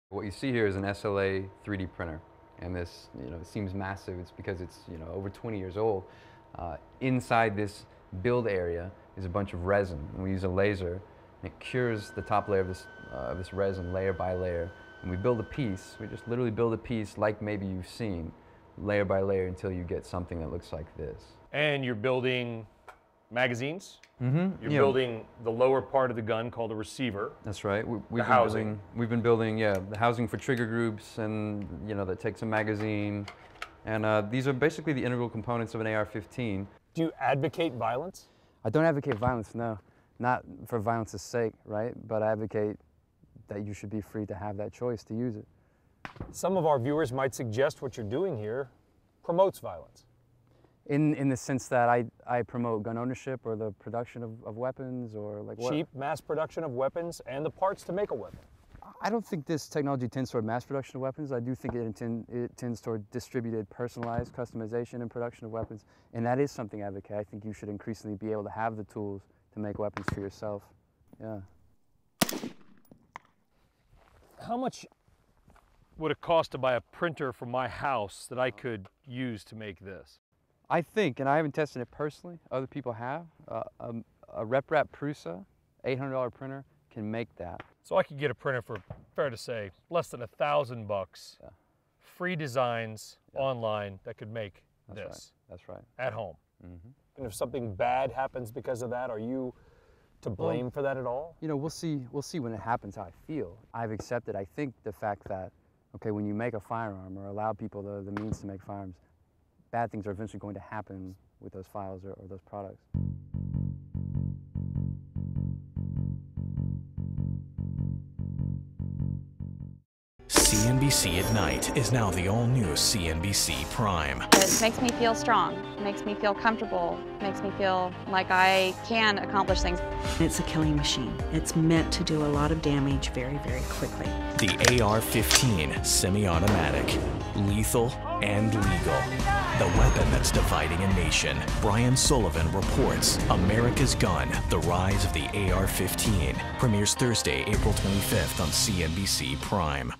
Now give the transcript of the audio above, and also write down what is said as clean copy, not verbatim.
What you see here is an SLA 3D printer, and this, it seems massive. It's because it's, over 20 years old. Inside this build area is a bunch of resin, and we use a laser, and it cures the top layer of this resin layer by layer. And we build a piece. We just literally build a piece like maybe you've seen, layer by layer, until you get something that looks like this. And you're building magazines? Mm-hmm. You're building the lower part of the gun called the receiver. That's right. We've been building, the housing for trigger groups, and that takes a magazine. And these are basically the integral components of an AR-15. Do you advocate violence? I don't advocate violence, no. Not for violence's sake, right? But I advocate that you should be free to have that choice to use it. Some of our viewers might suggest what you're doing here promotes violence. In the sense that I promote gun ownership or the production of weapons, or like what? Cheap mass production of weapons and the parts to make a weapon. I don't think this technology tends toward mass production of weapons. I do think it tends toward distributed, personalized customization and production of weapons. And that is something I advocate. I think you should increasingly be able to have the tools to make weapons for yourself. Yeah. How much would it cost to buy a printer for my house that I could use to make this? I think, and I haven't tested it personally, other people have, a RepRap Prusa $800 printer can make that. So I could get a printer for, fair to say, less than $1,000. Yeah. Free designs online that could make That's right. At home. Mm-hmm. And if something bad happens because of that, are you to blame for that at all? We'll see when it happens how I feel. I've accepted, I think, the fact that, okay, when you make a firearm or allow people the means to make firearms, bad things are eventually going to happen with those files or those products. CNBC at Night is now the all-new CNBC Prime. It makes me feel strong, makes me feel comfortable, makes me feel like I can accomplish things. It's a killing machine. It's meant to do a lot of damage very, very quickly. The AR-15 semi-automatic, lethal and legal. The weapon that's dividing a nation. Brian Sullivan reports America's Gun, The Rise of the AR-15. Premieres Thursday, April 25th on CNBC Prime.